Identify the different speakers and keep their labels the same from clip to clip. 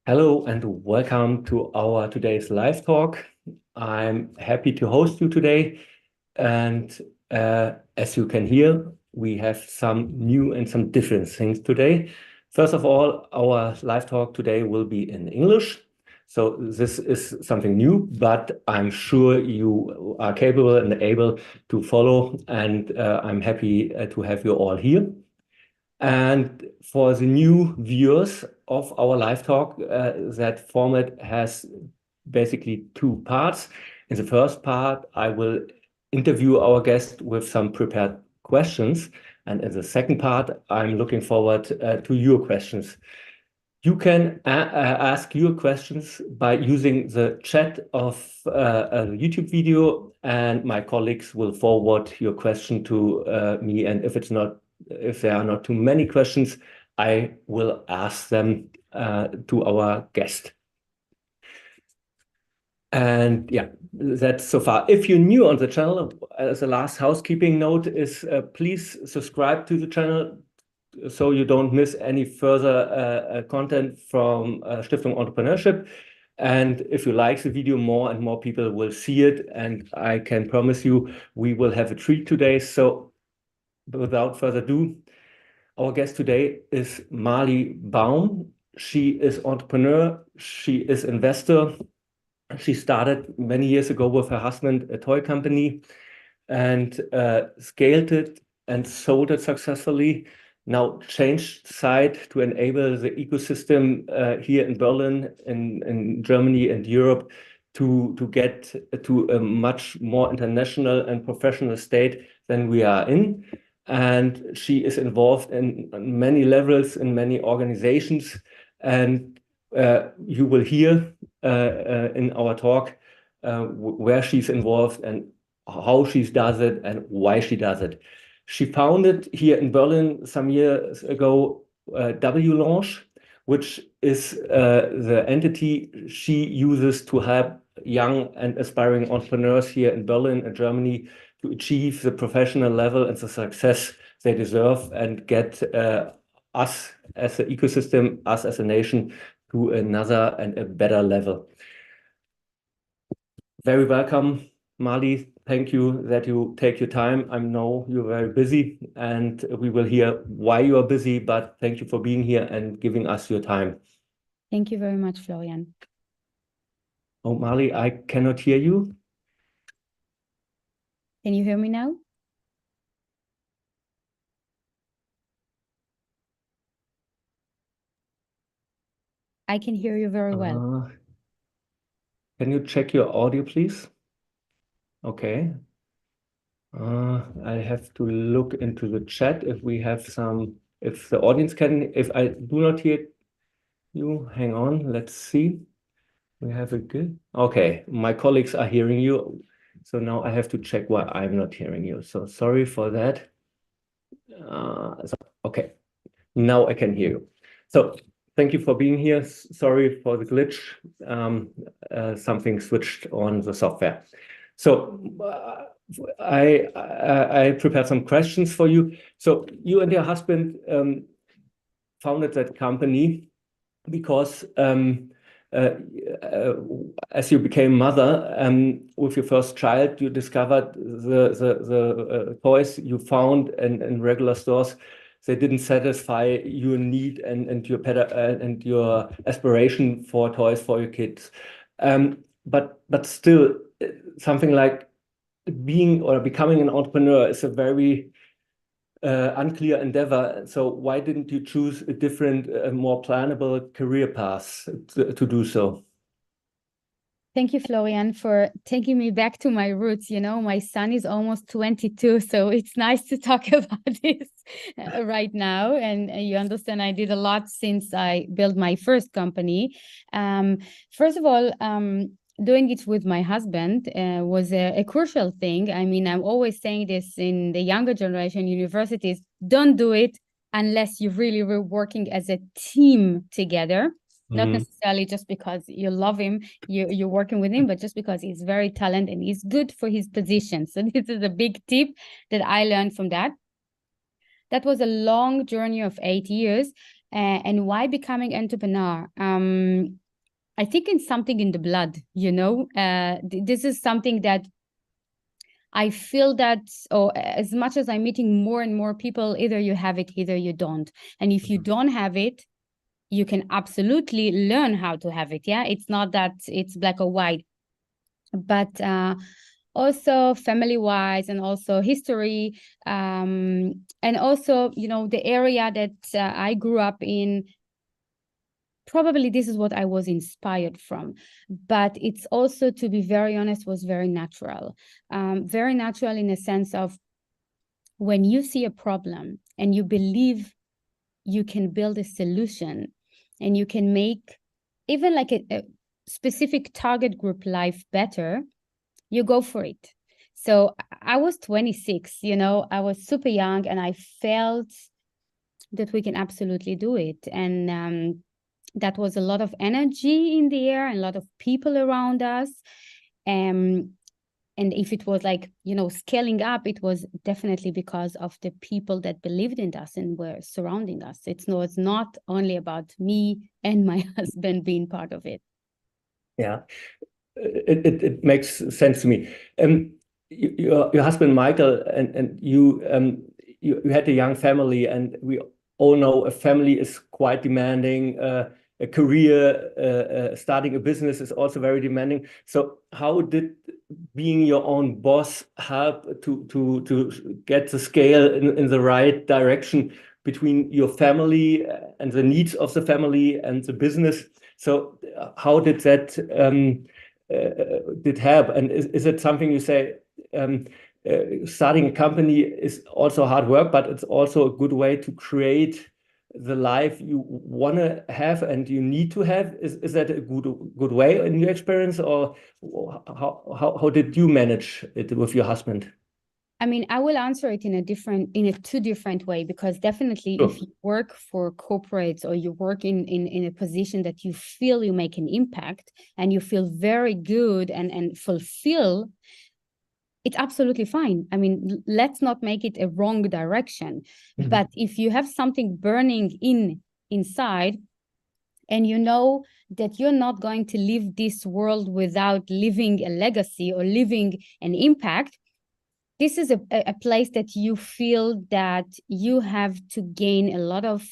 Speaker 1: Hello and welcome to our today's live talk. I'm happy to host you today. And as you can hear, we have some new and some different things today. First of all, our live talk today will be in English. So this is something new, but I'm sure you are capable and able to follow. And I'm happy to have you all here. And for the new viewers of our live talk, that format has basically two parts. In the first part, I will interview our guest with some prepared questions. And in the second part, I'm looking forward to your questions. You can ask your questions by using the chat of a YouTube video, and my colleagues will forward your question to me. And if there are not too many questions, I will ask them to our guest. And yeah, that's so far. If you're new on the channel, as a last housekeeping note is please subscribe to the channel so you don't miss any further content from Stiftung Entrepreneurship. And if you like the video, more and more people will see it. And I can promise you, we will have a treat today. So without further ado, our guest today is Mali Baum. She is entrepreneur. She is investor. She started many years ago with her husband a toy company and scaled it and sold it successfully. Now changed site to enable the ecosystem here in Berlin, in Germany and Europe to get to a much more international and professional state than we are in. And she is involved in many levels, in many organizations. And you will hear in our talk where she's involved and how she does it and why she does it. She founded here in Berlin some years ago WLOUNGE, which is the entity she uses to help young and aspiring entrepreneurs here in Berlin and Germany to achieve the professional level and the success they deserve and get us as an ecosystem, us as a nation, to another and a better level. Very welcome, Mali. Thank you that you take your time. I know you're very busy and we will hear why you are busy, but thank you for being here and giving us your time.
Speaker 2: Thank you very much, Florian.
Speaker 1: Oh, Mali, I cannot hear you.
Speaker 2: Can you hear me now? I can hear you very well.
Speaker 1: Can you check your audio, please? Okay. I have to look into the chat if we have some, if the audience can, if I do not hear you, hang on, let's see. We have a good, okay, my colleagues are hearing you. So now I have to check why I'm not hearing you. So sorry for that. Okay, now I can hear you. So thank you for being here. Sorry for the glitch. Something switched on the software. So I prepared some questions for you. So you and your husband founded that company because as you became mother with your first child, you discovered the toys you found in regular stores, they didn't satisfy your need and your aspiration for toys for your kids. But still, something like being or becoming an entrepreneur is a very unclear endeavor. So why didn't you choose a different, more plannable career path to do so?
Speaker 2: Thank you, Florian, for taking me back to my roots. You know, my son is almost 22, so it's nice to talk about this right now. And you understand I did a lot since I built my first company. First of all, doing it with my husband was a crucial thing. I mean, I'm always saying this in the younger generation, universities, don't do it unless you really were working as a team together. Not necessarily just because you love him, you're working with him, but just because he's very talented and he's good for his position. So this is a big tip that I learned from that. That was a long journey of 8 years. And why becoming entrepreneur? I think it's something in the blood, this is something that I feel that, as much as I'm meeting more and more people, either you have it, either you don't. And if you don't have it, you can absolutely learn how to have it. Yeah, it's not that it's black or white, but also family-wise, and also history, and also, the area that I grew up in. Probably this is what I was inspired from, but it's also, to be very honest, was very natural. Very natural in a sense of when you see a problem and you believe you can build a solution and you can make even like a specific target group life better, you go for it. So I was 26, I was super young, and I felt that we can absolutely do it. And that was a lot of energy in the air and a lot of people around us. And if it was like, scaling up, it was definitely because of the people that believed in us and were surrounding us. It's not only about me and my husband being part of it.
Speaker 1: Yeah, it makes sense to me. Your husband, Michael, and you had a young family, and we all know a family is quite demanding. A career, starting a business is also very demanding. So how did being your own boss help to get the scale in the right direction between your family and the needs of the family and the business? So how did that did help? And is it something you say, starting a company is also hard work, but it's also a good way to create the life you want to have and you need to have? Is that a good way in your experience, or how did you manage it with your husband?
Speaker 2: I mean, I will answer it in a two different way, because definitely
Speaker 1: Sure.
Speaker 2: if you work for corporates or you work in a position that you feel you make an impact and you feel very good and fulfill, it's absolutely fine. I mean, let's not make it a wrong direction.
Speaker 1: Mhm.
Speaker 2: But if you have something burning inside, and you know that you're not going to leave this world without leaving a legacy or leaving an impact, this is a place that you feel that you have to gain a lot of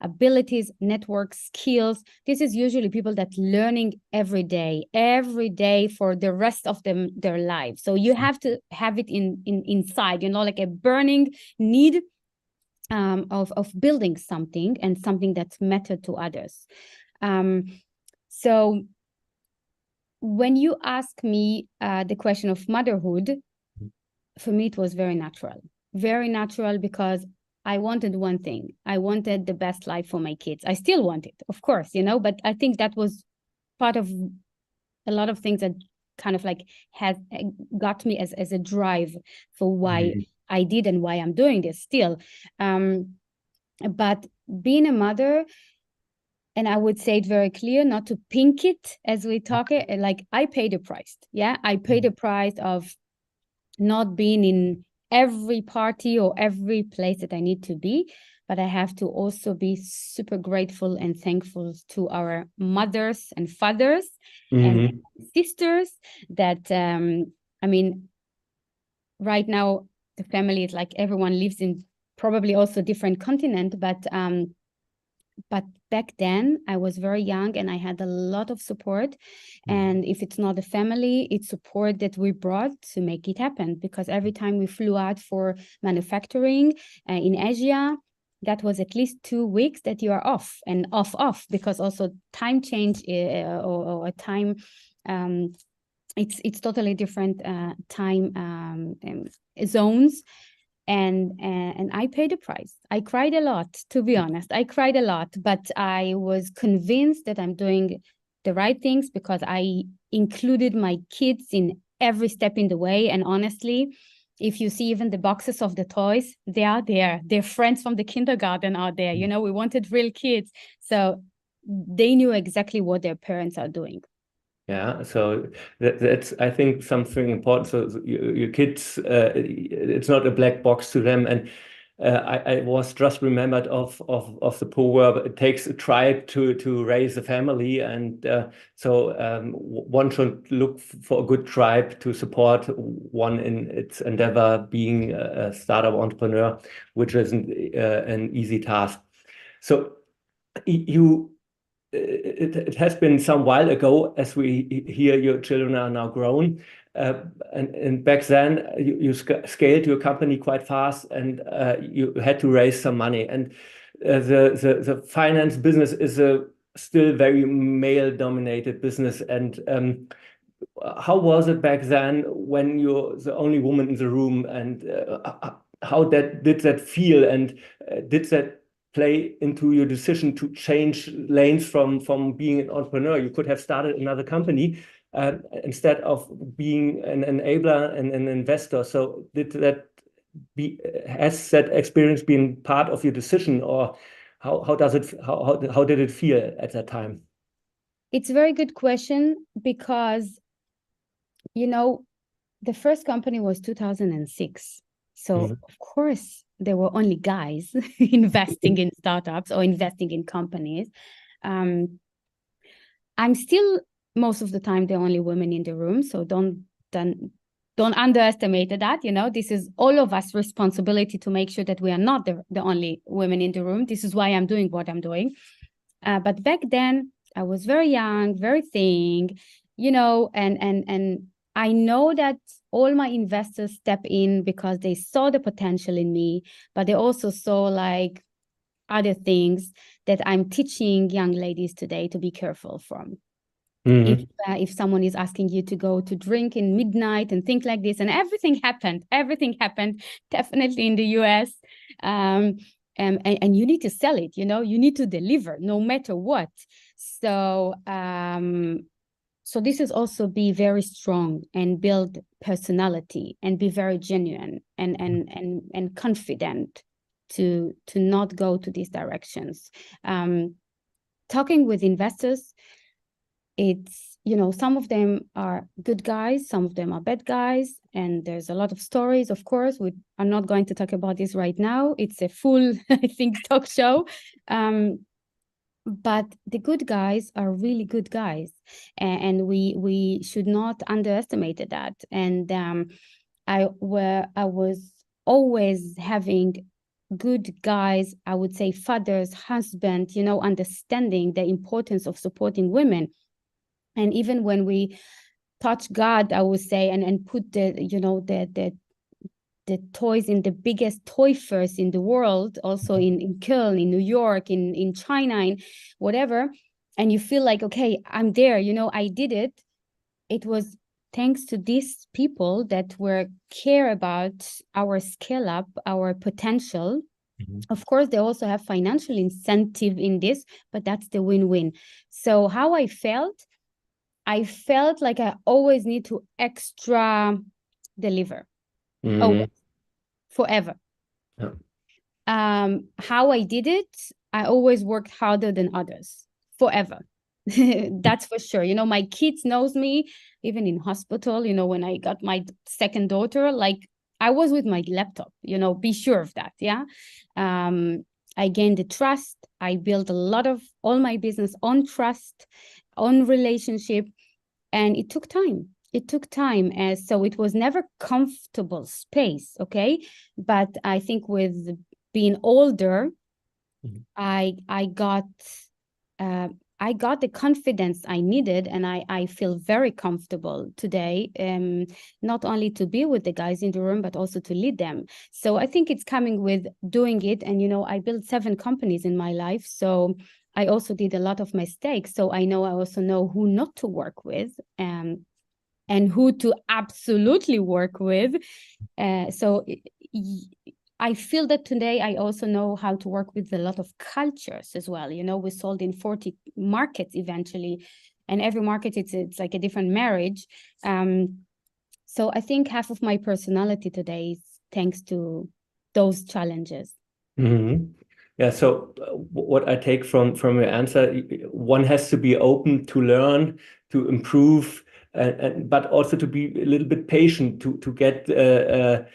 Speaker 2: abilities, network skills. This is usually people that learning every day for the rest of their lives. So you have to have it inside, like a burning need of building something, and something that's mattered to others. So when you ask me the question of motherhood, for me, it was very natural, because I wanted one thing. I wanted the best life for my kids. I still want it, of course, but I think that was part of a lot of things that kind of like has got me as a drive for why I did and why I'm doing this still. But being a mother, and I would say it very clear, not to pink it as we talk it, like I paid a price. Yeah, I paid a price of not being in every party or every place that I need to be, but I have to also be super grateful and thankful to our mothers and fathers and sisters that, I mean, right now the family is like everyone lives in probably also different continent, but back then I was very young and I had a lot of support. And if it's not a family, it's support that we brought to make it happen. Because every time we flew out for manufacturing in Asia, that was at least 2 weeks that you are off and off, because also time change or a time, it's totally different time zones. And I paid the price. I cried a lot, to be honest. I cried a lot, but I was convinced that I'm doing the right things, because I included my kids in every step in the way. And honestly, if you see even the boxes of the toys, they are there. Their friends from the kindergarten are there. We wanted real kids. So they knew exactly what their parents are doing.
Speaker 1: Yeah, so that's, I think, something important. So your kids, it's not a black box to them. And I was just remembered of the proverb, it takes a tribe to raise a family. And so one should look for a good tribe to support one in its endeavor, being a startup entrepreneur, which isn't an easy task. So it has been some while ago, as we hear your children are now grown. And back then you scaled your company quite fast, and you had to raise some money. And the finance business is a still very male-dominated business. And how was it back then when you're the only woman in the room? And how did that feel? And did that play into your decision to change lanes from being an entrepreneur? You could have started another company instead of being an enabler and an investor. So has that experience been part of your decision, or how did it feel at that time?
Speaker 2: It's a very good question, because, you know, the first company was 2006. So of course there were only guys investing in startups or investing in companies. I'm still most of the time the only woman in the room, so don't underestimate that. You know, this is all of us responsibility to make sure that we are not the only women in the room. This is why I'm doing what I'm doing. But back then I was very young, very thin, you know, and I know that all my investors step in because they saw the potential in me, but they also saw like other things that I'm teaching young ladies today to be careful from. If someone is asking you to go to drink in midnight and think like this, and everything happened definitely in the US, and you need to sell it, you know, you need to deliver no matter what. So so this is also be very strong and build personality and be very genuine and confident to not go to these directions. Talking with investors, it's, you know, some of them are good guys, some of them are bad guys, and there's a lot of stories, of course. I'm not going to talk about this right now. It's a full, I think, talk show. But the good guys are really good guys, and we should not underestimate that. And I was always having good guys, I would say fathers, husbands, you know, understanding the importance of supporting women. And even when we touch God, I would say, and put the, you know, the toys in the biggest toy fairs in the world, also in Köln, in New York, in China, in whatever, and you feel like, okay, I'm there, you know, I did it. It was thanks to these people that were care about our scale up, our potential. Of course, they also have financial incentive in this, but that's the win-win. So how I felt like I always need to extra deliver. Oh, forever.
Speaker 1: Yeah.
Speaker 2: How I did it, I always worked harder than others, forever. That's for sure. You know, my kids knows me, even in hospital, you know, when I got my second daughter, like I was with my laptop, you know, be sure of that. Yeah. I gained the trust. I built a lot of all my business on trust, on relationship, and it took time. So it was never comfortable space, okay? But I think with being older, I got the confidence I needed, and I feel very comfortable today, not only to be with the guys in the room, but also to lead them. So I think it's coming with doing it. And, you know, I built 7 companies in my life, so I also did a lot of mistakes. So I also know who not to work with, and who to absolutely work with. So I feel that today I also know how to work with a lot of cultures as well. You know, we sold in 40 markets eventually, and every market, it's like a different marriage. So I think half of my personality today is thanks to those challenges.
Speaker 1: Yeah, so what I take from your answer, one has to be open to learn, to improve, but also to be a little bit patient to get the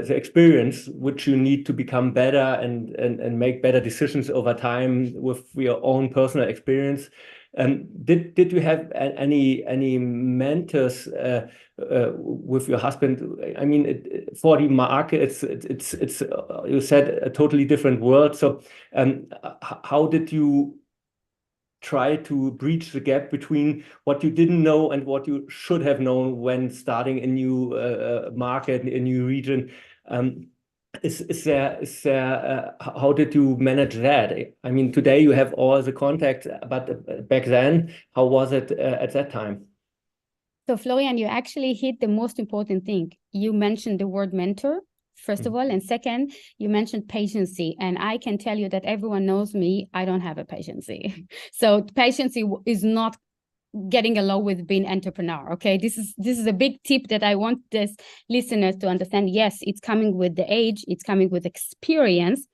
Speaker 1: experience which you need to become better and make better decisions over time with your own personal experience. Did you have any mentors with your husband? I mean, for the market, it's you said a totally different world. So how did you try to bridge the gap between what you didn't know and what you should have known when starting a new market, a new region? Is there how did you manage that? I mean, today you have all the contacts, but back then, how was it at that time?
Speaker 2: So Florian, you actually hit the most important thing. You mentioned the word mentor, first of all, and second, you mentioned patience. And I can tell you that everyone knows me, I don't have a patience. So patience is not getting along with being entrepreneur. Okay, this is a big tip that I want this listeners to understand. Yes, it's coming with the age, it's coming with experience,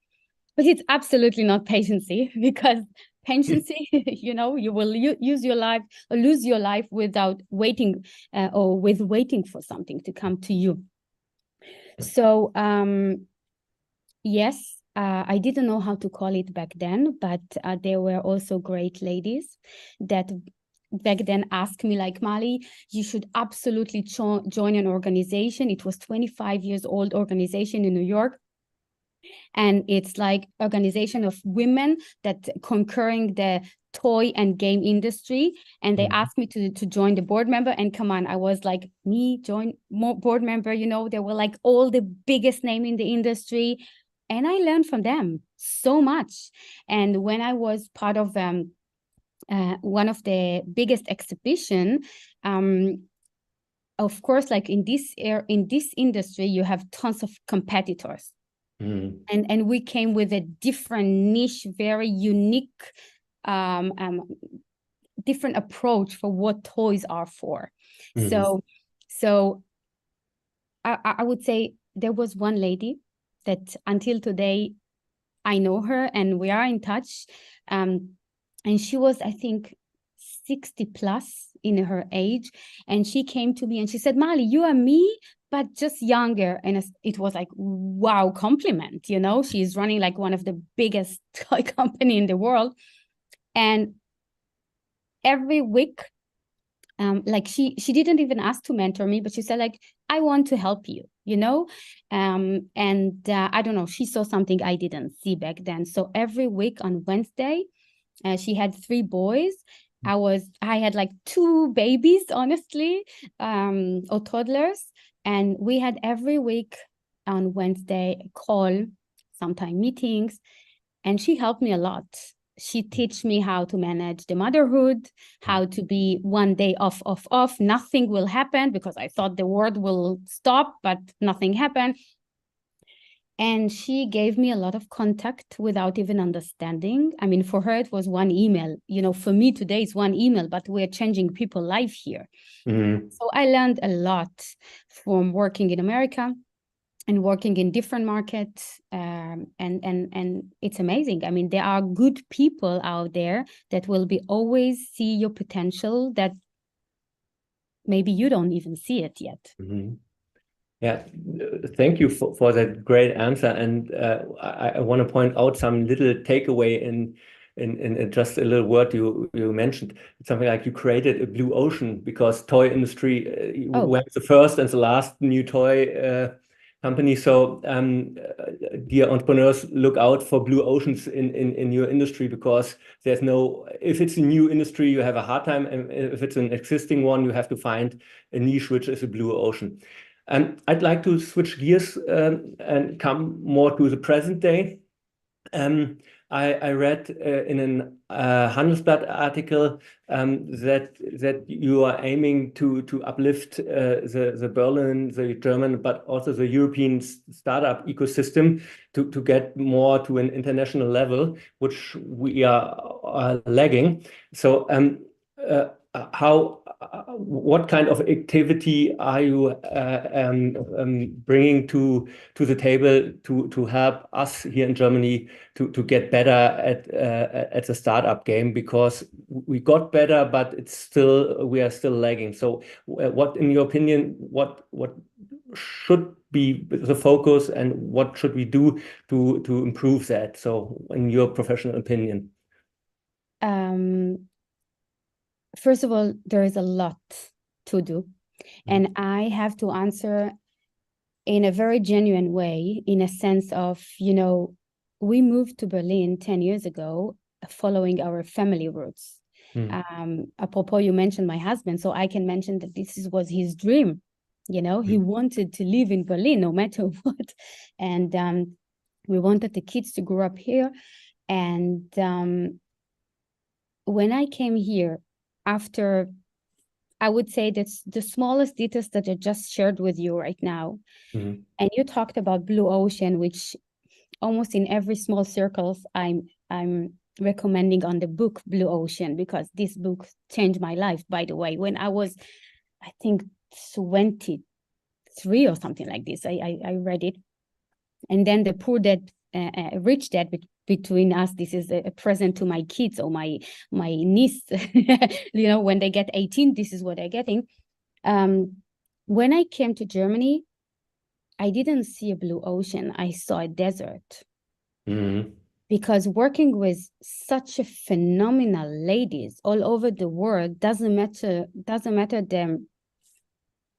Speaker 2: but it's absolutely not patience, because patience, you will use your life or lose your life without waiting or with waiting for something to come to you. So yes, I didn't know how to call it back then, but there were also great ladies that back then asked me, like, Mali, you should absolutely join an organization. It was 25 years old organization in New York. And it's like organization of women that conquering the toy and game industry. And they asked me to join the board member. And come on, I was like, me join more board member, they were like all the biggest name in the industry. And I learned from them so much. And when I was part of one of the biggest exhibition, of course, like in this industry, you have tons of competitors. And we came with a different niche, very unique, different approach for what toys are for. So I would say there was one lady that until today, I know her and we are in touch. And she was, I think, 60 plus in her age. And she came to me and she said, Mali, you are me, but just younger. And it was like, wow, compliment, she's running like one of the biggest toy company in the world. And every week, like she didn't even ask to mentor me, but she said, like, I want to help you, and I don't know, she saw something I didn't see back then. So every week on Wednesday, she had 3 boys. I had like 2 babies, honestly, or toddlers. And we had every week on Wednesday a call, sometime meetings, and she helped me a lot. She teach me how to manage the motherhood, how to be one day off, nothing will happen, because I thought the world will stop, but nothing happened. And she gave me a lot of contact without even understanding. I mean, for her, it was one email. For me today, it's one email, but we're changing people's life here. So I learned a lot from working in America and working in different markets. And it's amazing. I mean, there are good people out there that will always see your potential that maybe you don't even see it yet.
Speaker 1: Yeah, thank you for that great answer. And I want to point out some little takeaway in just a little word you mentioned. It's something like you created a blue ocean, because toy industry went the first and the last new toy company. So dear entrepreneurs, look out for blue oceans in your industry, because if it's a new industry, you have a hard time. And if it's an existing one, you have to find a niche, which is a blue ocean. I'd like to switch gears and come more to the present day. I read in an Handelsblatt article that you are aiming to uplift the Berlin, the German, but also the European startup ecosystem to get more to an international level, which we are lagging. So what kind of activity are you bringing to the table to help us here in Germany to get better at the startup game? Because we got better, but we are still lagging. So what, in your opinion, what should be the focus, and what should we do to improve that? So in your professional opinion.
Speaker 2: First of all, there is a lot to do. And I have to answer in a very genuine way, in a sense of, we moved to Berlin 10 years ago following our family roots. Apropos, you mentioned my husband, so I can mention that was his dream. He wanted to live in Berlin no matter what. And we wanted the kids to grow up here. And when I came here, after, I would say that's the smallest details that I just shared with you right now. And you talked about blue ocean, which almost in every small circles I'm recommending on the book Blue Ocean, because this book changed my life, by the way. When I was, I think, 23 or something like this, I read it. And then the Poor Dad, Rich Dad, between us, this is a present to my kids or my niece. When they get 18, this is what they're getting. When I came to Germany, I didn't see a blue ocean. I saw a desert. Because working with such a phenomenal ladies all over the world, doesn't matter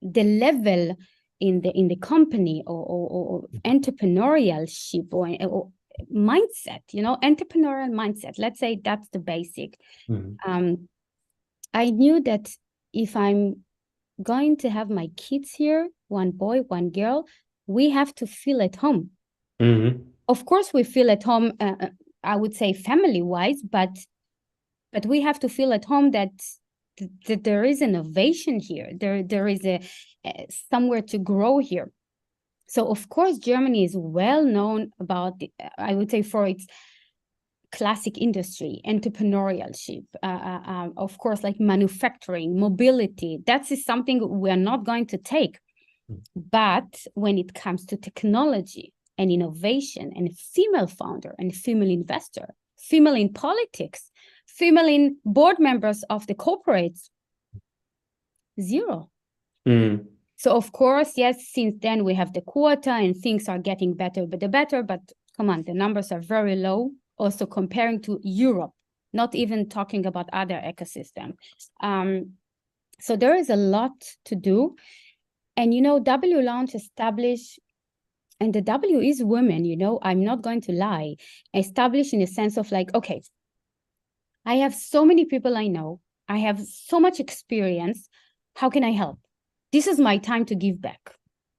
Speaker 2: the level in the company or entrepreneurship or mindset, entrepreneurial mindset. Let's say that's the basic. I knew that if I'm going to have my kids here, one boy, one girl, we have to feel at home. Of course, we feel at home, I would say family-wise, but we have to feel at home that there is innovation here. There is somewhere to grow here. So, of course, Germany is well known about, I would say, for its classic industry, entrepreneurship, of course, like manufacturing, mobility. That is something we're not going to take. But when it comes to technology and innovation and female founder and female investor, female in politics, female in board members of the corporates, zero. So, of course, yes, since then we have the quota and things are getting better, but come on, the numbers are very low, also comparing to Europe, not even talking about other ecosystems. So there is a lot to do. And, WLounge established, and the W is women, I'm not going to lie, established in a sense of like, okay, I have so many people I know, I have so much experience, how can I help? This is my time to give back.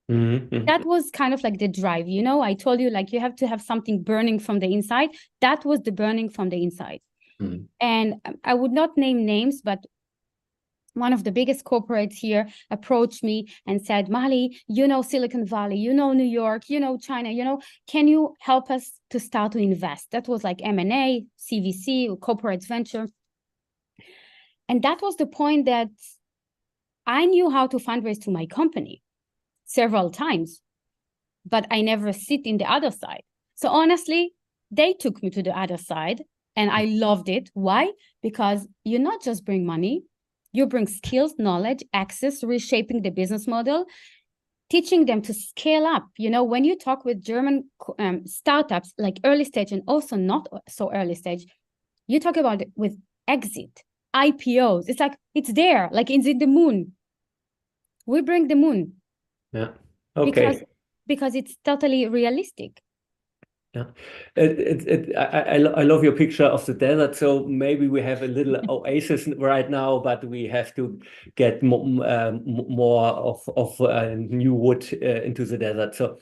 Speaker 2: That was kind of like the drive, I told you, like, you have to have something burning from the inside. That was the burning from the inside. And I would not name names, but one of the biggest corporates here approached me and said, Mali, Silicon Valley, New York, China, can you help us to start to invest? That was like M&A, CVC, corporate venture. And that was the point that I knew how to fundraise to my company several times, but I never sit in the other side. So honestly, they took me to the other side and I loved it. Why? Because you not just bring money, you bring skills, knowledge, access, reshaping the business model, teaching them to scale up. When you talk with German startups, like early stage and also not so early stage, you talk about it with exit, IPOs. It's like, it's there, like it's in the moon. We bring the moon.
Speaker 1: Yeah. Okay.
Speaker 2: Because it's totally realistic.
Speaker 1: Yeah, I love your picture of the desert. So maybe we have a little oasis right now, but we have to get more of new wood into the desert. So,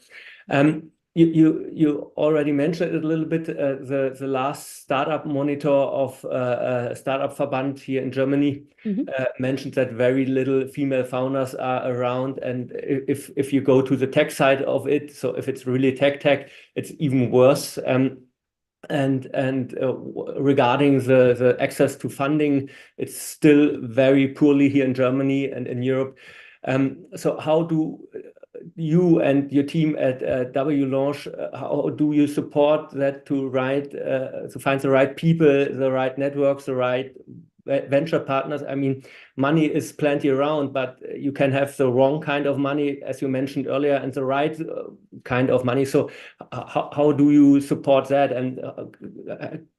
Speaker 1: you already mentioned it a little bit. The last startup monitor of Startup Verband here in Germany mentioned that very little female founders are around, and if you go to the tech side of it, so if it's really tech, it's even worse. And regarding the access to funding, it's still very poorly here in Germany and in Europe. So how do you and your team at WLounge, how do you support that to find the right people, the right networks, the right venture partners? I mean, money is plenty around, but you can have the wrong kind of money, as you mentioned earlier, and the right kind of money. So how do you support that? And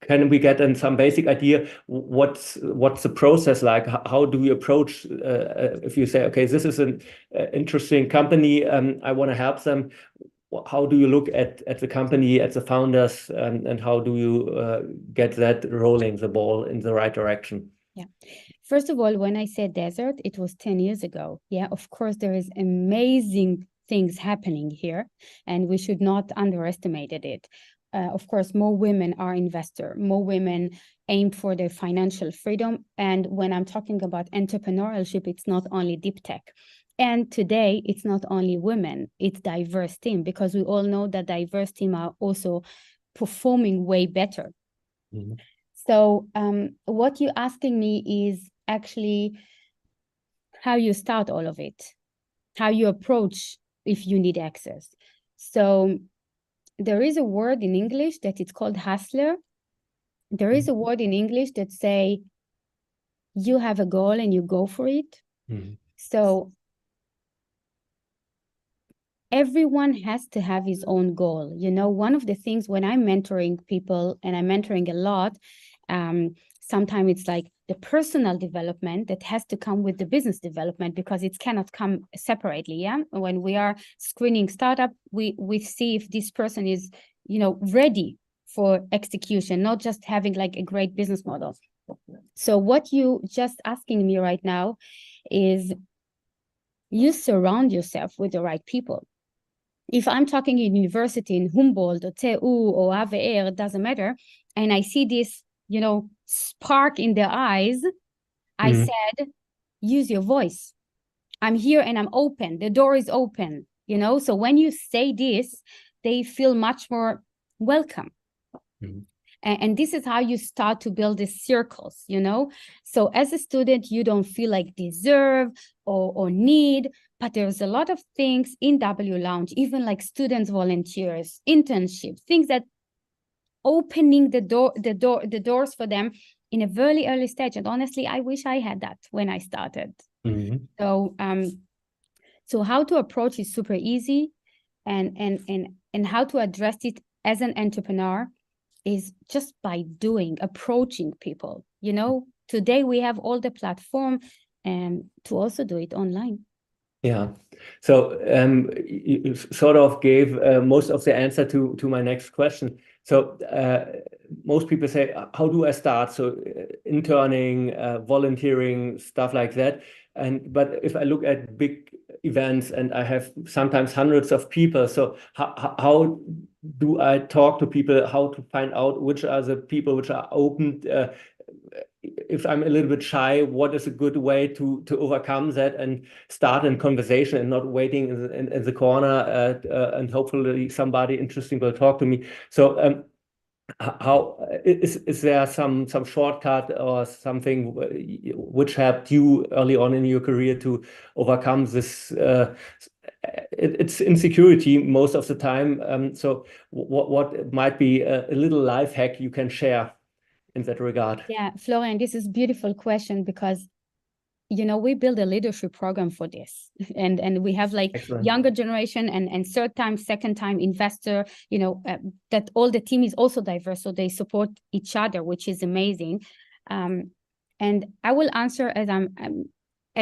Speaker 1: can we get some basic idea what's the process like? How do we approach if you say, okay, this is an interesting company, I want to help them. How do you look at the company, at the founders, and how do you get that rolling, the ball in the right direction?
Speaker 2: Yeah. First of all, when I said desert, it was 10 years ago. Yeah, of course, there is amazing things happening here, and we should not underestimate it. Of course, more women are investors, more women aim for their financial freedom. And when I'm talking about entrepreneurship, it's not only deep tech. And today, it's not only women, it's diverse team, because we all know that diverse team are also performing way better. Mm-hmm. So what you're asking me is actually how you start all of it, how you approach if you need access. So there is a word in English that it's called hustler. There is a word in English that say you have a goal and you go for it. Mm-hmm. So everyone has to have his own goal. You know, one of the things when I'm mentoring people, and I'm mentoring a lot, sometimes it's like the personal development that has to come with the business development, because it cannot come separately. Yeah, when we are screening startup, we see if this person is, you know, ready for execution, not just having like a great business model. So what you just asking me right now is you surround yourself with the right people. If I'm talking in university in Humboldt or TU or AWR, it doesn't matter, and I see this, you know, spark in their eyes, I said, use your voice. I'm here and I'm open. The door is open, you know? So when you say this, they feel much more welcome. Mm-hmm. And this is how you start to build these circles, you know? So as a student, you don't feel like deserve or need, but there's a lot of things in WLounge, even like students, volunteers, internships, things that opening the doors for them in a very early stage. And honestly, I wish I had that when I started. Mm-hmm. So how to approach is super easy, and how to address it as an entrepreneur is just by approaching people. You know, today we have all the platform to also do it online.
Speaker 1: Yeah, so you sort of gave most of the answer to my next question. So most people say, how do I start? So interning, volunteering, stuff like that. But if I look at big events and I have sometimes hundreds of people, so how do I talk to people? How to find out which are the people which are open? If I'm a little bit shy, what is a good way to overcome that and start a conversation and not waiting in the corner and hopefully somebody interesting will talk to me. So how is there some shortcut or something which helped you early on in your career to overcome this? It's insecurity most of the time. So what might be a little life hack you can share in that regard?
Speaker 2: Yeah, Florian, this is a beautiful question, because, you know, we build a leadership program for this, and we have like Excellent. Younger generation and third time, second time investor, you know, that all the team is also diverse, so they support each other, which is amazing. And I will answer as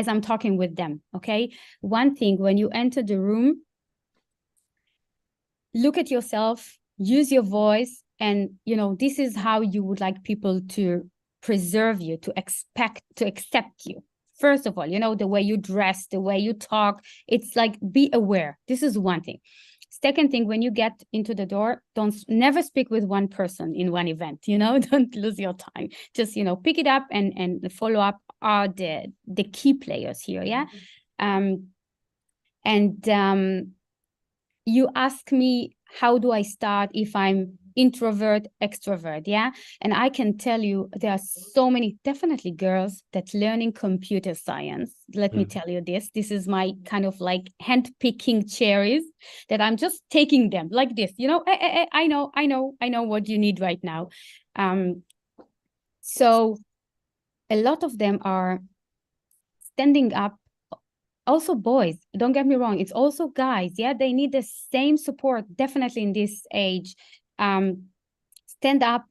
Speaker 2: I'm talking with them. Okay, one thing, when you enter the room, look at yourself, use your voice, and you know, this is how you would like people to preserve you, to accept you. First of all, you know, the way you dress, the way you talk, it's like, be aware. This is one thing. Second thing, when you get into the door, never speak with one person in one event, you know, don't lose your time. Just, you know, pick it up and follow up are the key players here, yeah? You ask me, how do I start if I'm introvert, extrovert, yeah? And I can tell you there are so many, definitely girls that learning computer science. Let me tell you this. This is my kind of like hand-picking cherries that I'm just taking them like this, you know, I know what you need right now. So a lot of them are standing up. Also boys, don't get me wrong, it's also guys, yeah, they need the same support, definitely in this age. Stand up,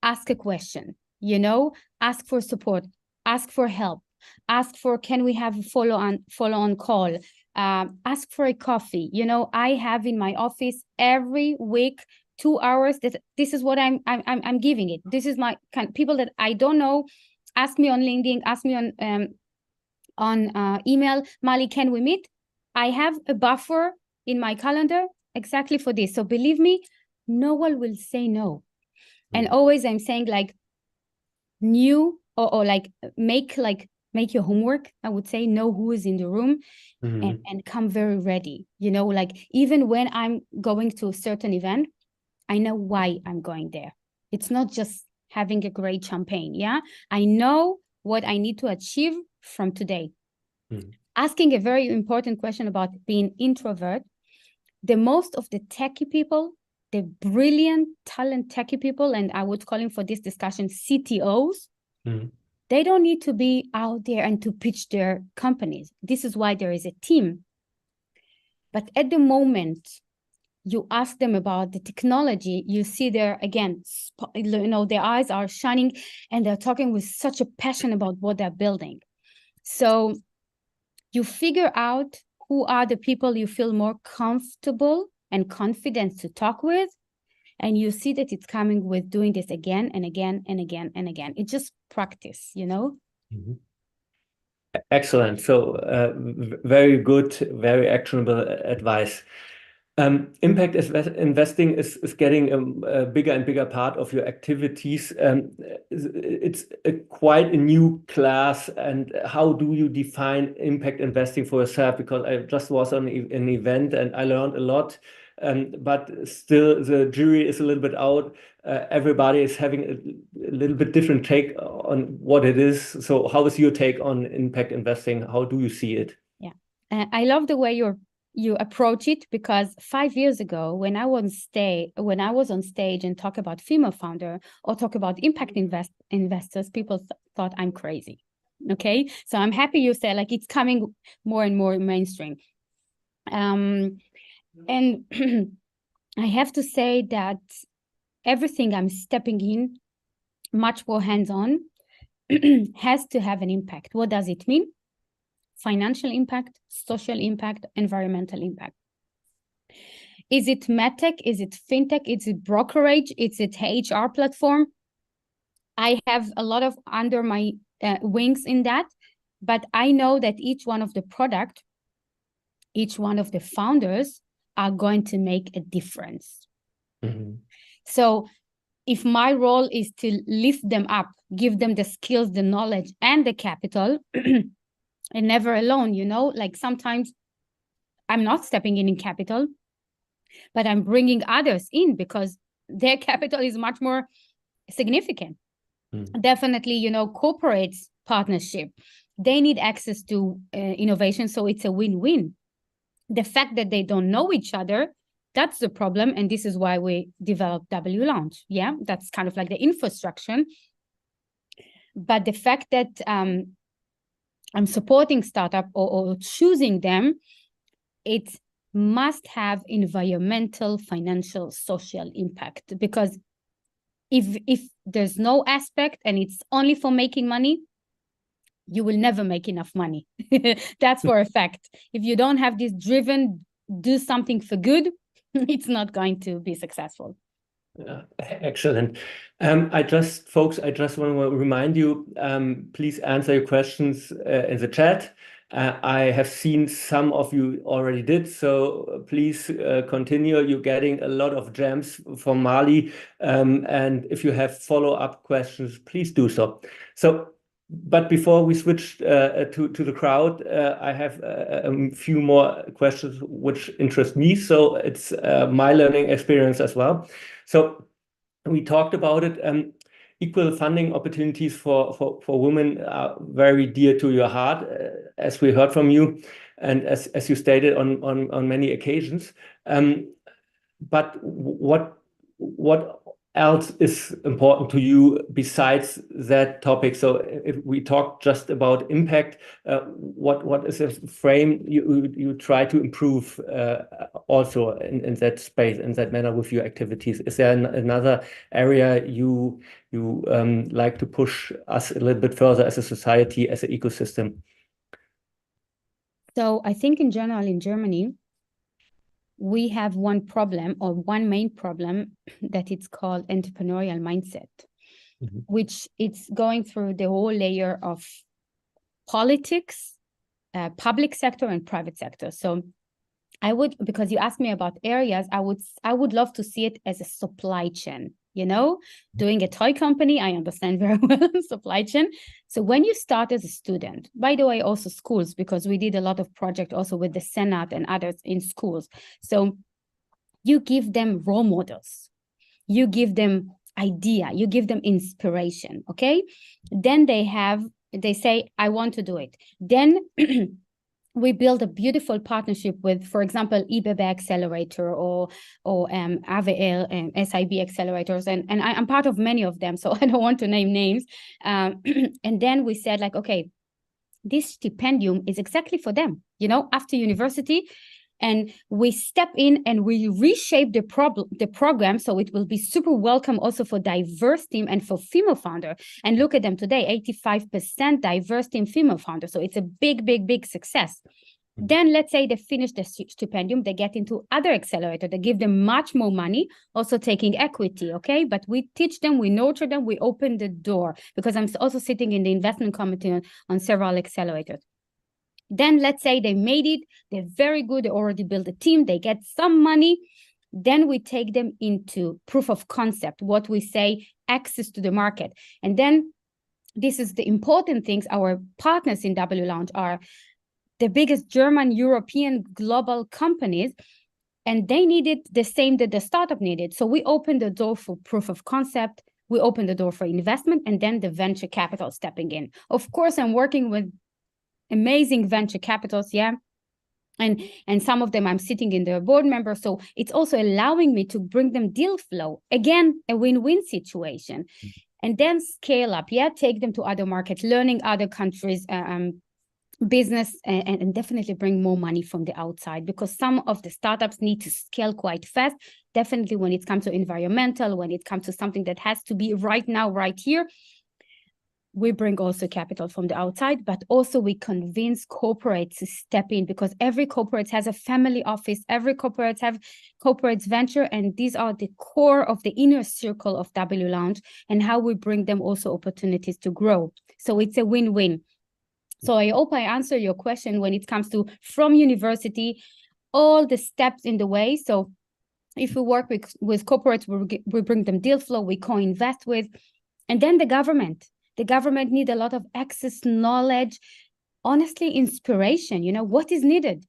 Speaker 2: ask a question, you know, ask for support, ask for help, ask for, can we have a follow-on call, ask for a coffee. You know, I have in my office every week 2 hours that this is what I'm giving it. This is my kind, people that I don't know, ask me on LinkedIn, ask me on email, Mali, can we meet? I have a buffer in my calendar exactly for this. So believe me, no one will say no. And always I'm saying like new or like make your homework. I would say know who is in the room and come very ready. You know, like even when I'm going to a certain event, I know why I'm going there. It's not just having a great champagne. Yeah, I know what I need to achieve from today. Asking a very important question about being introvert. The most of the techie people, the brilliant, talent techie people, and I would call him for this discussion CTOs, they don't need to be out there and to pitch their companies. This is why there is a team. But at the moment, you ask them about the technology, you see there again, you know, their eyes are shining and they're talking with such a passion about what they're building. So you figure out who are the people you feel more comfortable and confident to talk with, and you see that it's coming with doing this again and again and again and again. It's just practice, you know?
Speaker 1: Excellent. So very good, very actionable advice. Impact investing is getting a bigger and bigger part of your activities. It's quite a new class. And how do you define impact investing for yourself? Because I just was on an event and I learned a lot. But still, the jury is a little bit out. Everybody is having a little bit different take on what it is. So how is your take on impact investing? How do you see it?
Speaker 2: Yeah, I love the way you approach it, because 5 years ago, when I was on stage and talk about female founder or talk about impact investors, people thought I'm crazy. Okay, so I'm happy you say like it's coming more and more mainstream. And I have to say that everything I'm stepping in, much more hands-on, has to have an impact. What does it mean? Financial impact, social impact, environmental impact. Is it medtech? Is it fintech? Is it brokerage? Is it HR platform? I have a lot of under my wings in that, but I know that each one of the product, each one of the founders are going to make a difference. So if my role is to lift them up, give them the skills, the knowledge, and the capital, and never alone, you know, like sometimes I'm not stepping in capital, but I'm bringing others in because their capital is much more significant. Definitely, you know, corporate partnership, they need access to innovation. So it's a win-win. The fact that they don't know each other, that's the problem. And this is why we developed WLOUNGE. Yeah, that's kind of like the infrastructure. But the fact that I'm supporting startup or choosing them, it must have environmental, financial, social impact. Because if there's no aspect and it's only for making money, you will never make enough money. That's for a fact. If you don't have this driven, do something for good, it's not going to be successful.
Speaker 1: Excellent. Folks, I just want to remind you, please answer your questions in the chat. I have seen some of you already did, so please continue. You're getting a lot of gems from Mali. And if you have follow-up questions, please do so. But before we switch to the crowd, I have a few more questions which interest me. So it's my learning experience as well. So we talked about it. Equal funding opportunities for women are very dear to your heart, as we heard from you, and as you stated on many occasions. But what else is important to you besides that topic? So if we talk just about impact, what is a frame you try to improve also in that space, in that manner with your activities? Is there another area you like to push us a little bit further as a society, as an ecosystem?
Speaker 2: So I think in general in Germany, we have one problem, or one main problem, that it's called entrepreneurial mindset, which it's going through the whole layer of politics, public sector and private sector. So I would, because you asked me about areas, I would love to see it as a supply chain. You know, doing a toy company, I understand very well supply chain. So when you start as a student, by the way, also schools, because we did a lot of projects also with the Senate and others in schools. So you give them role models, you give them idea, you give them inspiration, okay? Then they say, I want to do it. Then we build a beautiful partnership with, for example, IBB Accelerator or AVL and SIB accelerators. And I'm part of many of them, so I don't want to name names. And then we said, like, okay, this stipendium is exactly for them, you know, after university. And we step in and we reshape the program so it will be super welcome also for diverse team and for female founder. And look at them today, 85% diverse team female founder. So it's a big success. Then let's say they finish the stipendium, they get into other accelerator, they give them much more money, also taking equity, okay? But we teach them, we nurture them, we open the door, because I'm also sitting in the investment committee on several accelerators. Then let's say they made it, they're very good, they already built a team, they get some money. Then we take them into proof of concept, what we say, access to the market. And then this is the important things. Our partners in WLOUNGE are the biggest German, European, global companies, and they needed the same that the startup needed. So we opened the door for proof of concept, we opened the door for investment, and then the venture capital stepping in. Of course, I'm working with amazing venture capitals, yeah. And some of them I'm sitting in their board member. So it's also allowing me to bring them deal flow. Again, a win-win situation. And then scale up, yeah, take them to other markets, learning other countries, business, and definitely bring more money from the outside, because some of the startups need to scale quite fast. Definitely when it comes to environmental, when it comes to something that has to be right now, right here, we bring also capital from the outside, but also we convince corporates to step in, because every corporate has a family office, every corporate have corporate venture, and these are the core of the inner circle of WLOUNGE, and how we bring them also opportunities to grow. So it's a win-win. So I hope I answer your question when it comes to from university, all the steps in the way. So if we work with corporates, we bring them deal flow, we co-invest with, and then the government. The government need a lot of access, knowledge, honestly, inspiration. You know, what is needed?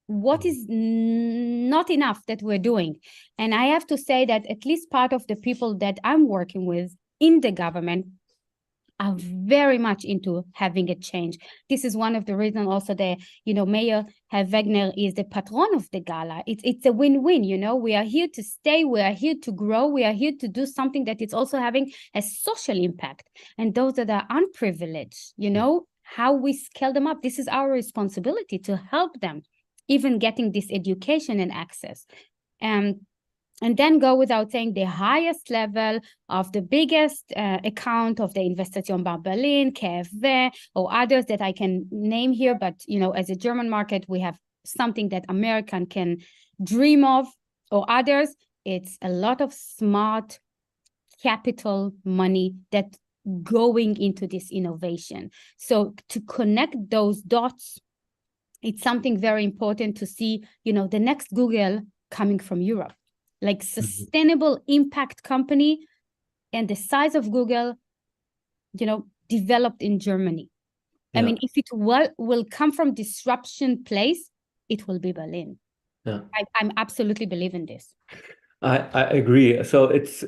Speaker 2: What is not enough that we're doing? And I have to say that at least part of the people that I'm working with in the government are very much into having a change. This is one of the reasons also the, you know, Mayor Herr Wegner is the patron of the gala. It's a win-win, you know, we are here to stay, we are here to grow, we are here to do something that is also having a social impact. And those that are unprivileged, you know, how we scale them up. This is our responsibility to help them, even getting this education and access. And then go without saying the highest level of the biggest account of the Investitionsbank Berlin, KfW, or others that I can name here. But, you know, as a German market, we have something that American can dream of, or others. It's a lot of smart capital money that going into this innovation. So to connect those dots, it's something very important to see, you know, the next Google coming from Europe. Like sustainable impact company, and the size of Google, you know, developed in Germany. Yeah. I mean, if it will come from disruption place, it will be Berlin. Yeah. I'm absolutely believe in this.
Speaker 1: I agree. So it's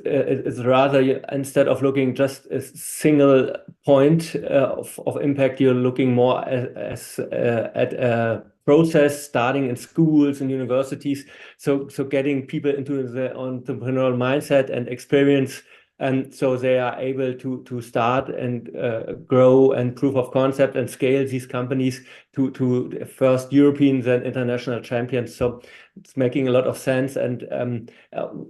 Speaker 1: rather, instead of looking just a single point of impact, you're looking more at a process starting in schools and universities. So getting people into the entrepreneurial mindset and experience, and so they are able to start and grow and proof of concept and scale these companies to first European, then international champions. So it's making a lot of sense. And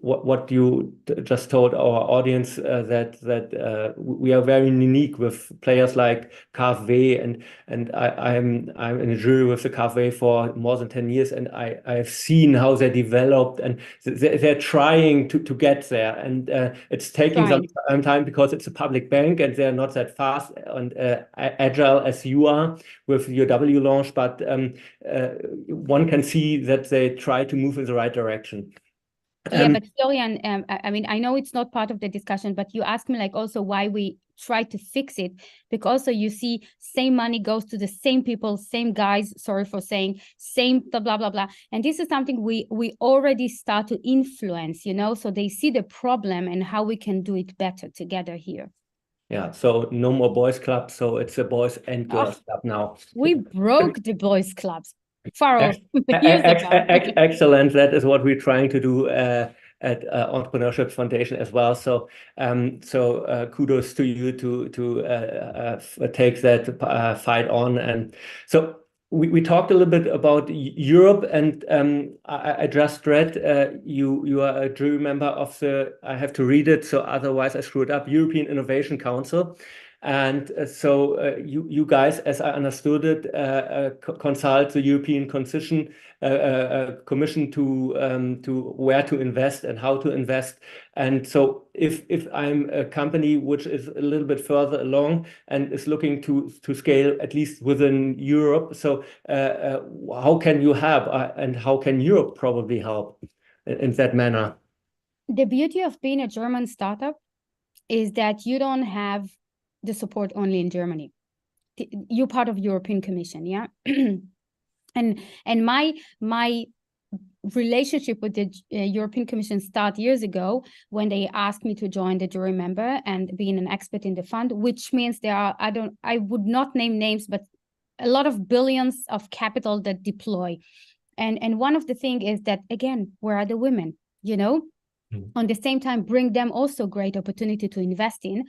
Speaker 1: what you just told our audience, that we are very unique with players like KfW, and I'm in a jury with the KfW for more than 10 years, and I've seen how they developed, and they're trying to get there, and it's taking some time because it's a public bank and they're not that fast and agile as you are with your WLOUNGE, but one can see that they try to move in the right direction.
Speaker 2: Yeah, but Florian, I mean, I know it's not part of the discussion, but you asked me like also why we try to fix it, because also you see same money goes to the same people, same guys, sorry for saying, same blah, blah, blah. And this is something we already start to influence, you know, so they see the problem and how we can do it better together here.
Speaker 1: Yeah, so no more boys clubs, so it's a boys and girls club now.
Speaker 2: We broke the boys clubs far off years ago.
Speaker 1: Excellent. That is what we're trying to do at Entrepreneurship Foundation as well. So kudos to you to take that fight on. And so we talked a little bit about Europe, and I just read you are a jury member of the, I have to read it, so otherwise I screw it up, European Innovation Council. And so you guys, as I understood it, consult the European Commission to where to invest and how to invest. And so if I'm a company which is a little bit further along and is looking to scale at least within Europe, so how can you help, and how can Europe probably help in that manner?
Speaker 2: The beauty of being a German startup is that you don't have the support only in Germany. You're part of European Commission, yeah? and my relationship with the European Commission started years ago when they asked me to join the jury member and being an expert in the fund, which means there are, I would not name names, but a lot of billions of capital that deploy. And one of the things is that, again, where are the women, you know? On the same time, bring them also great opportunity to invest in.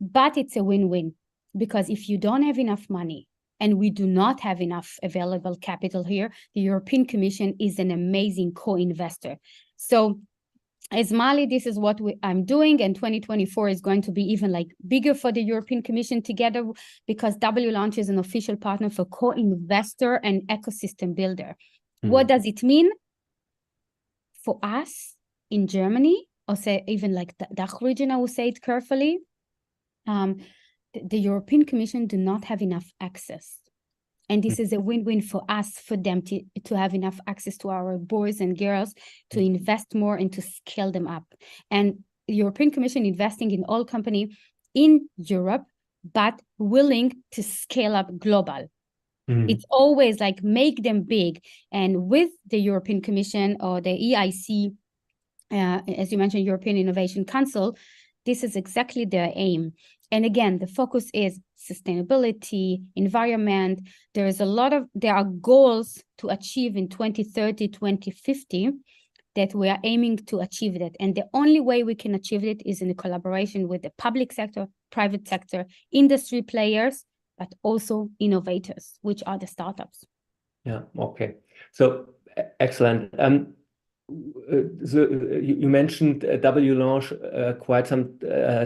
Speaker 2: But it's a win-win, because if you don't have enough money, and we do not have enough available capital here, the European Commission is an amazing co-investor. So as Mali, this is what I'm doing, and 2024 is going to be even like bigger for the European Commission together, because WLOUNGE is an official partner for co-investor and ecosystem builder. What does it mean for us in Germany, or say even like the DACH region, I will say it carefully? The European Commission do not have enough access. And this is a win-win for us, for them to have enough access to our boys and girls, to invest more and to scale them up. And the European Commission investing in all company in Europe, but willing to scale up global. It's always like make them big. And with the European Commission or the EIC, as you mentioned, European Innovation Council, this is exactly their aim. And again, the focus is sustainability, environment. There are goals to achieve in 2030, 2050 that we are aiming to achieve that. And the only way we can achieve it is in a collaboration with the public sector, private sector, industry players, but also innovators, which are the startups.
Speaker 1: Yeah, okay. So excellent. So you mentioned WLOUNGE quite some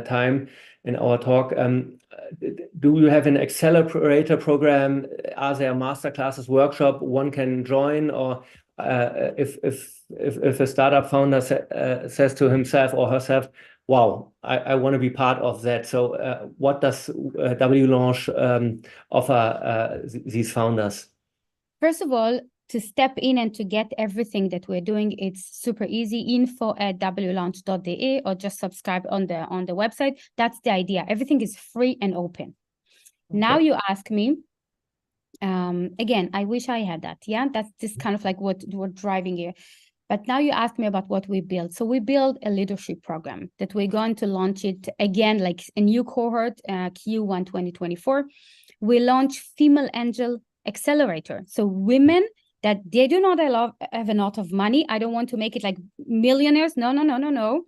Speaker 1: time in our talk. Do you have an accelerator program? Are there masterclasses, workshop one can join, or if a startup founder says to himself or herself, "Wow, I want to be part of that"? So what does WLOUNGE offer these founders?
Speaker 2: First of all, to step in and to get everything that we're doing, it's super easy. info@wlounge.de, or just subscribe on the website. That's the idea. Everything is free and open. Okay. Now you ask me, again, I wish I had that. Yeah, that's just kind of like what we're driving here. But now you asked me about what we built. So we built a leadership program that we're going to launch it again, like a new cohort, Q1 2024. We launched Female Angel Accelerator. So women that they do not have a lot of money. I don't want to make it like millionaires. No.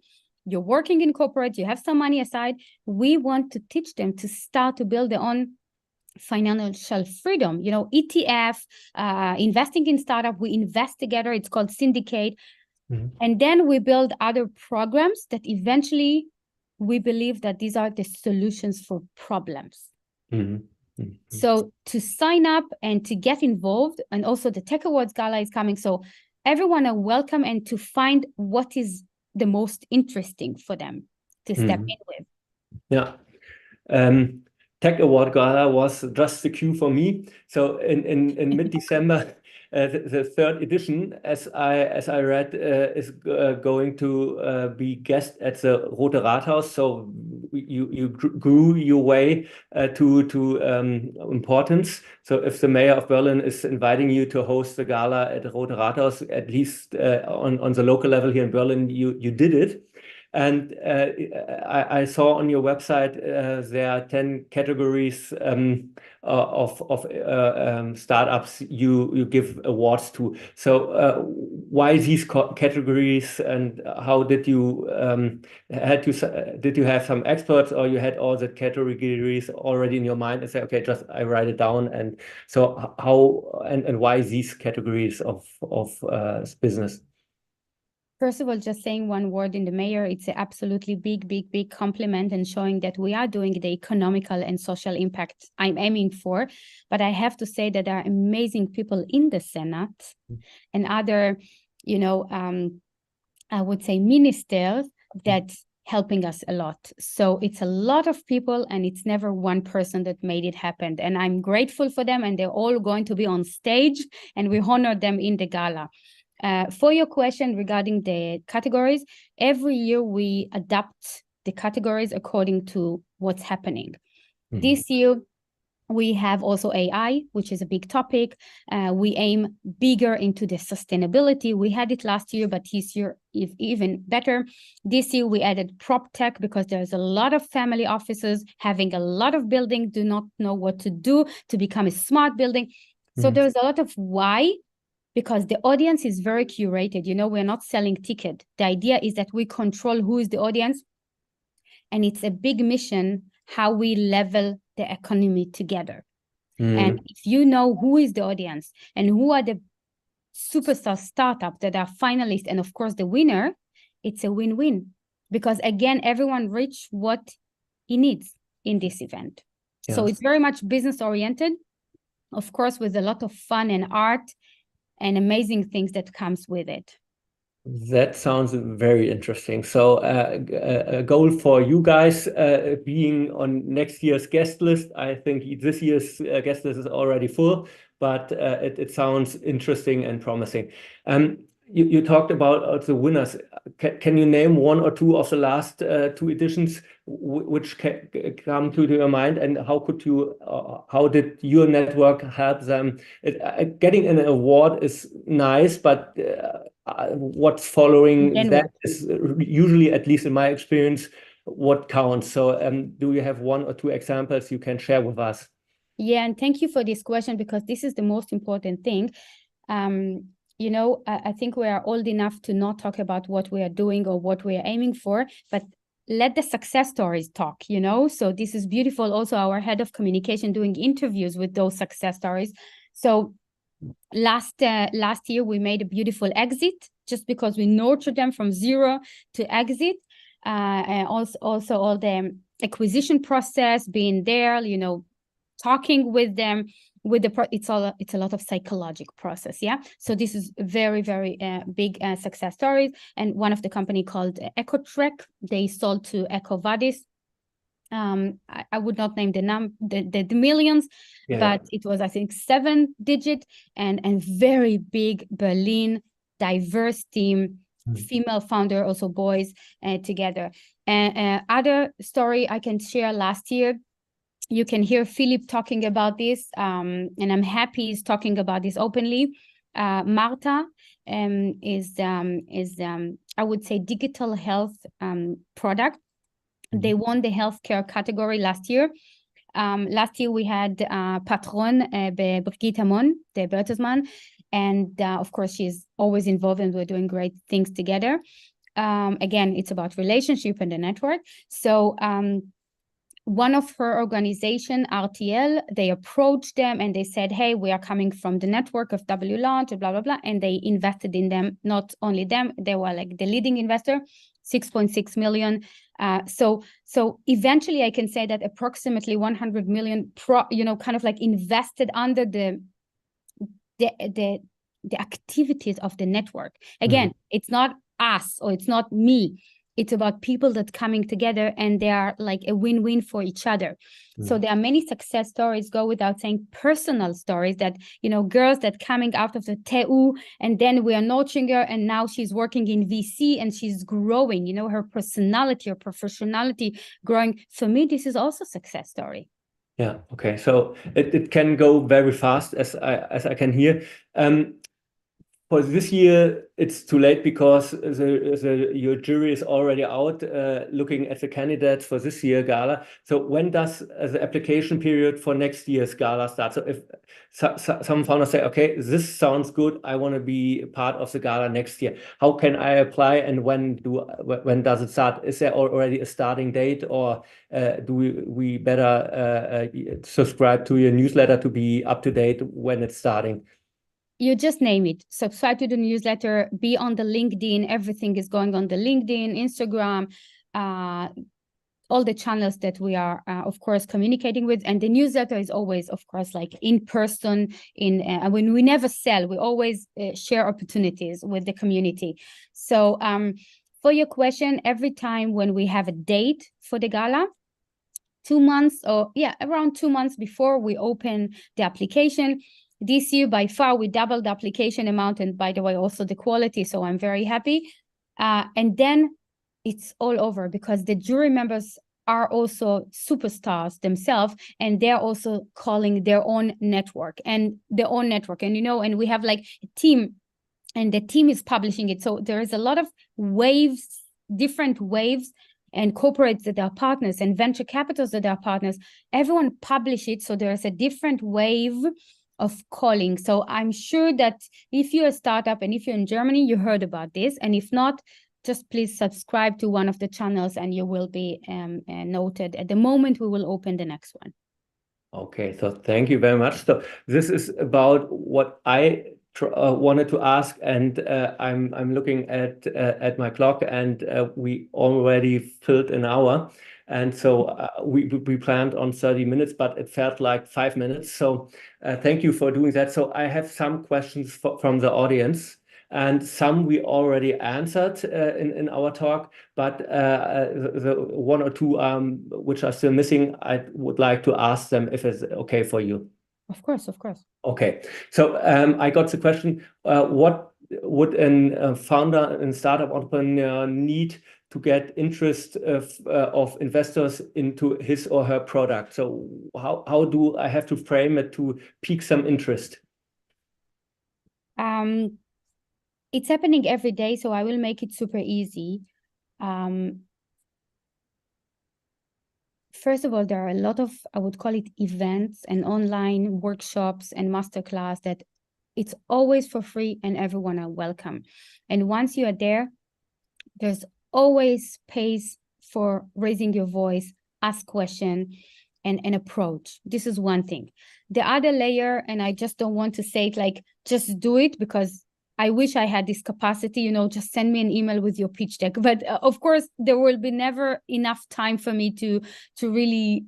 Speaker 2: You're working in corporate, you have some money aside. We want to teach them to start to build their own financial freedom, ETF, investing in startup, we invest together, it's called Syndicate. And then we build other programs that eventually we believe that these are the solutions for problems. So to sign up and to get involved, and also the Tech Awards Gala is coming, so everyone are welcome, and to find what is the most interesting for them to step in with.
Speaker 1: Yeah. Tech Award Gala was just the cue for me. So in mid-December, the third edition, as I read, is going to be guest at the Rote Rathaus. So you grew your way to importance. So if the mayor of Berlin is inviting you to host the gala at the Rote Rathaus, at least on the local level here in Berlin, you did it. And I saw on your website there are 10 categories of startups you give awards to. So why these categories, and how did you did you have some experts, or you had all the categories already in your mind and say, okay, just I write it down? And so how and why these categories of business?
Speaker 2: First of all, just saying one word in the mayor, it's an absolutely big compliment, and showing that we are doing the economical and social impact I'm aiming for. But I have to say that there are amazing people in the Senate and other, I would say ministers that helping us a lot. So it's a lot of people, and it's never one person that made it happen. And I'm grateful for them, and they're all going to be on stage, and we honor them in the gala. For your question regarding the categories, every year we adapt the categories according to what's happening. This year, we have also AI, which is a big topic. We aim bigger into the sustainability. We had it last year, but this year is even better. This year, we added prop tech, because there's a lot of family offices having a lot of buildings, do not know what to do to become a smart building. So there's a lot of why. Because the audience is very curated. We're not selling ticket. The idea is that we control who is the audience. And it's a big mission, how we level the economy together. And if you know who is the audience and who are the superstar startups that are finalists, and of course the winner, it's a win-win. Because again, everyone reach what he needs in this event. Yes. So it's very much business oriented, of course, with a lot of fun and art and amazing things that comes with it.
Speaker 1: That sounds very interesting. So a goal for you guys being on next year's guest list. I think this year's guest list is already full, but it sounds interesting and promising. You talked about the winners. Can you name one or two of the last two editions which come to your mind, and how did your network help them? Getting an award is nice, but what's following that is usually, at least in my experience, what counts. So do you have one or two examples you can share with us?
Speaker 2: Yeah, and thank you for this question, because this is the most important thing. I think we are old enough to not talk about what we are doing or what we are aiming for, but let the success stories talk, So this is beautiful. Also, our head of communication doing interviews with those success stories. So last year, we made a beautiful exit, just because we nurtured them from zero to exit. And also all the acquisition process, being there, talking with them. It's a lot of psychological process, yeah. So this is very big success stories. And one of the company called EcoTrek, they sold to EcoVadis. I would not name the millions, but it was, I think, 7-digit and very big Berlin diverse team, female founder, also boys together. And other story I can share last year. You can hear Philip talking about this, and I'm happy he's talking about this openly. Marta, I would say digital health product. They won the healthcare category last year. Last year we had Patron Brigitte Hamon, the Bertelsmann, and of course she's always involved and we're doing great things together. Again, it's about relationship and the network. So one of her organization, RTL, they approached them and they said, hey, we are coming from the network of WLOUNGE, blah, blah, blah. And they invested in them, not only them, they were like the leading investor, 6.6 million. So eventually I can say that approximately 100 million, kind of like invested under the activities of the network. Again, it's not us or it's not me. It's about people that coming together and they are like a win-win for each other. So there are many success stories, go without saying, personal stories that, girls that coming out of the TU and then we are nurturing her and now she's working in VC and she's growing, her personality or professionality growing. For me, this is also a success story.
Speaker 1: Yeah, okay. So it can go very fast as I can hear. For this year, it's too late because your jury is already out looking at the candidates for this year gala. So when does the application period for next year's gala start? So if some founders say, okay, this sounds good, I want to be part of the gala next year, how can I apply and when does it start? Is there already a starting date, or do we better subscribe to your newsletter to be up to date when it's starting?
Speaker 2: You just name it. Subscribe to the newsletter, be on the LinkedIn. Everything is going on the LinkedIn, Instagram, all the channels that we are, of course, communicating with. And the newsletter is always, of course, like in person. When we never sell, we always share opportunities with the community. So for your question, every time when we have a date for the gala, 2 months or around 2 months before we open the application. This year, by far, we doubled the application amount and, by the way, also the quality. So I'm very happy. And then it's all over because the jury members are also superstars themselves, and they're also calling their own network. And we have like a team, and the team is publishing it. So there is a lot of waves, different waves, and corporates that are partners and venture capitals that are partners. Everyone publish it. So there is a different wave of calling. So I'm sure that if you're a startup and if you're in Germany, you heard about this. And if not, just please subscribe to one of the channels and you will be noted. At the moment, we will open the next one.
Speaker 1: Okay, so thank you very much. So this is about what I wanted to ask, and I'm looking at my clock, and we already filled an hour. And so we planned on 30 minutes, but it felt like 5 minutes. So thank you for doing that. So I have some questions from the audience, and some we already answered in our talk, but the 1 or 2 which are still missing, I would like to ask them if it's okay for you.
Speaker 2: Of course, of course.
Speaker 1: Okay. So I got the question, what would a founder and startup entrepreneur need to get interest of investors into his or her product? So how do I have to frame it to pique some interest?
Speaker 2: It's happening every day, so I will make it super easy. First of all, there are a lot of, I would call it events and online workshops and masterclass that it's always for free and everyone are welcome. And once you are there, there's always space for raising your voice, ask question, and approach. This is one thing. The other layer, and I just don't want to say it like, just do it, because I wish I had this capacity, just send me an email with your pitch deck. But of course, there will be never enough time for me to really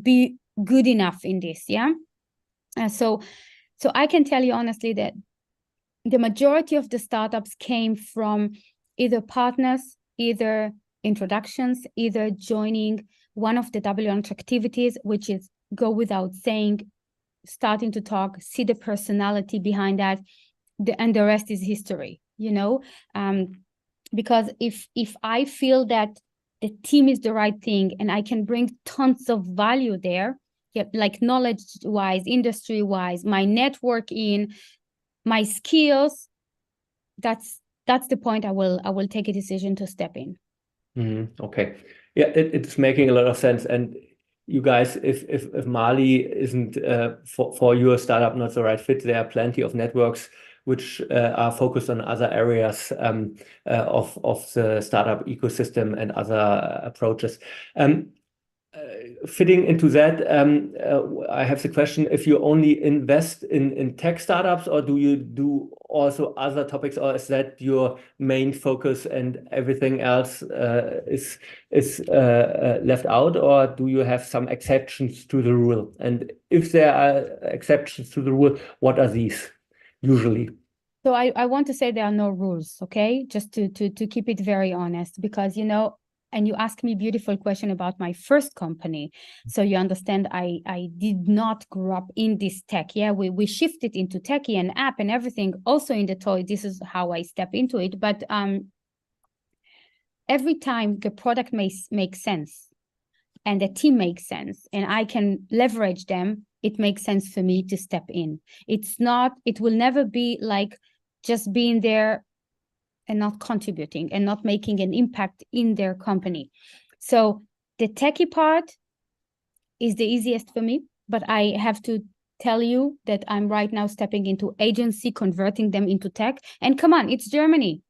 Speaker 2: be good enough in this, yeah? So I can tell you honestly that the majority of the startups came from either partners, either introductions, either joining one of the WLOUNGE activities, which is go without saying, starting to talk, see the personality behind that, and the rest is history, because if I feel that the team is the right thing and I can bring tons of value there, like knowledge-wise, industry-wise, my network in, my skills, that's the point. I will take a decision to step in.
Speaker 1: Okay. Yeah, it's making a lot of sense. And you guys, if Mali isn't for your startup not the right fit, there are plenty of networks which are focused on other areas of the startup ecosystem and other approaches. Fitting into that, I have the question, if you only invest in tech startups, or do you do also other topics, or is that your main focus and everything else is left out, or do you have some exceptions to the rule? And if there are exceptions to the rule, what are these usually?
Speaker 2: So I want to say there are no rules, okay? Just to keep it very honest, because, you know, and you asked me a beautiful question about my first company. So you understand I did not grow up in this tech. Yeah, we shifted into techie and app and everything, also in the toy. This is how I step into it. But every time the product makes sense and the team makes sense and I can leverage them, it makes sense for me to step in. It will never be like just being there and not contributing and not making an impact in their company. So the techie part is the easiest for me, but I have to tell you that I'm right now stepping into agency, converting them into tech. And come on, it's Germany.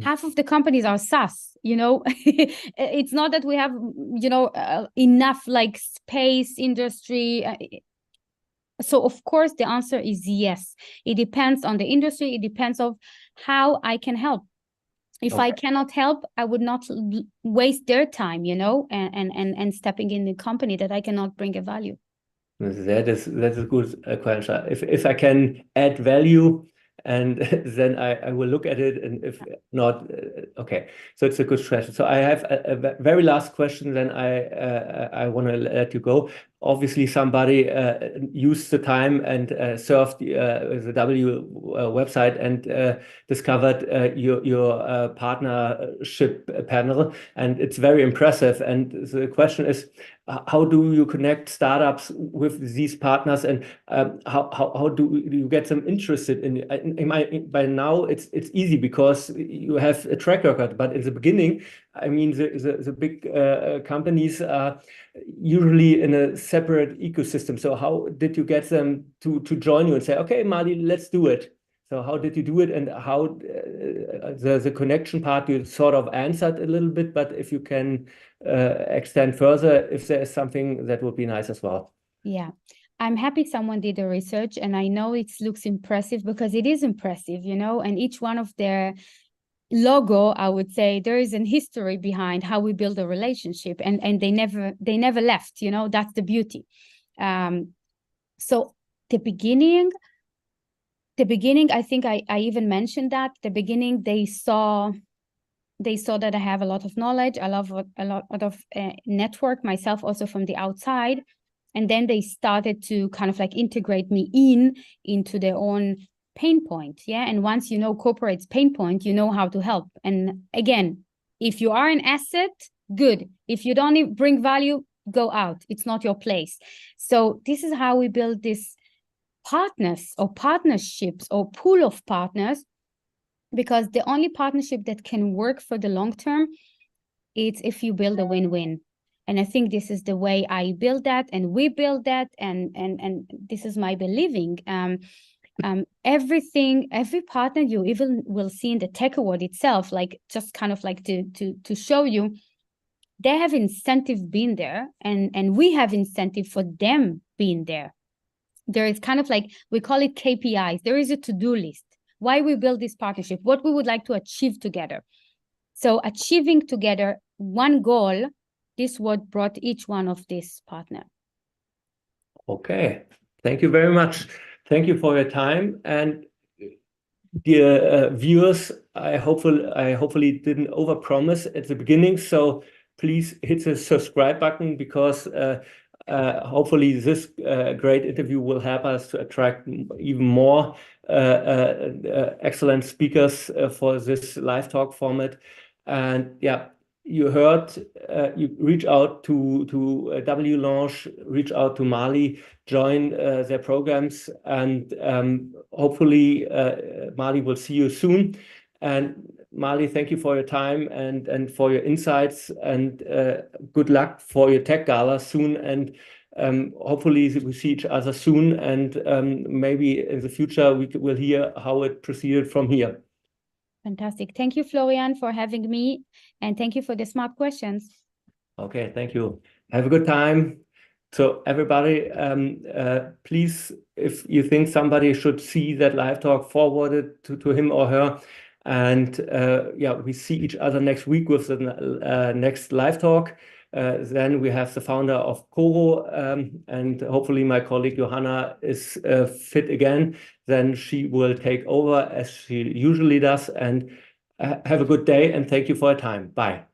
Speaker 2: Half of the companies are SaaS, you know. It's not that we have, you know, enough like space industry. So of course the answer is yes. It depends on the industry. It depends on how I can help. If I cannot help, I would not waste their time, you know, and stepping in the company that I cannot bring a value.
Speaker 1: That's a good question. If I can add value, and then I will look at it, and if not, okay. So it's a good question. So I have a very last question, then I want to let you go. Obviously, somebody used the time and surfed the W website and discovered your partnership panel, and it's very impressive. And the question is, how do you connect startups with these partners, and how do you get them interested in? By now, it's easy because you have a track record. But in the beginning, I mean, the big companies are usually in a separate ecosystem. So how did you get them to join you and say, okay, Mali, let's do it? So how did you do it, and how the connection part you sort of answered a little bit, but if you can extend further, if there is something, that would be nice as well. Yeah,
Speaker 2: I'm happy someone did the research, and I know it looks impressive because it is impressive, you know, and each one of their logo, I would say there is an history behind how we build a relationship, and they never left, you know. That's the beauty. So the beginning, I think I even mentioned that the beginning they saw that I have a lot of knowledge. I love a lot of network myself also from the outside, and then they started to kind of like integrate me into their own pain point. Yeah, and once you know corporate's pain point, you know how to help. And again, if you are an asset, good. If you don't bring value, go out. It's not your place. So this is how we build this partners or partnerships or pool of partners, because the only partnership that can work for the long term is if you build a win-win. And I think this is the way I build that, and we build that, and this is my believing. Every partner you even will see in the tech award itself, like just kind of like to show you, they have incentive being there, and we have incentive for them being there. There is kind of like, we call it KPIs. There is a to-do list. Why we build this partnership, what we would like to achieve together. So achieving together one goal, this is what brought each one of these partners.
Speaker 1: Okay, thank you very much. Thank you for your time. And dear viewers, I hopefully didn't overpromise at the beginning. So please hit the subscribe button, because hopefully this great interview will help us to attract even more excellent speakers for this live talk format. And yeah, you heard, you reach out to WLOUNGE, reach out to Mali, join their programs, and hopefully Mali will see you soon. And Mali, thank you for your time and for your insights, and good luck for your tech gala soon. And hopefully we see each other soon, and maybe in the future we will hear how it proceeded from here.
Speaker 2: Fantastic. Thank you, Florian, for having me, and thank you for the smart questions.
Speaker 1: Okay, thank you. Have a good time. So everybody, please, if you think somebody should see that live talk, forward it to him or her. And yeah, we see each other next week with the next live talk. Then we have the founder of Coro, and hopefully my colleague Johanna is fit again. Then she will take over as she usually does. And have a good day, and thank you for your time. Bye.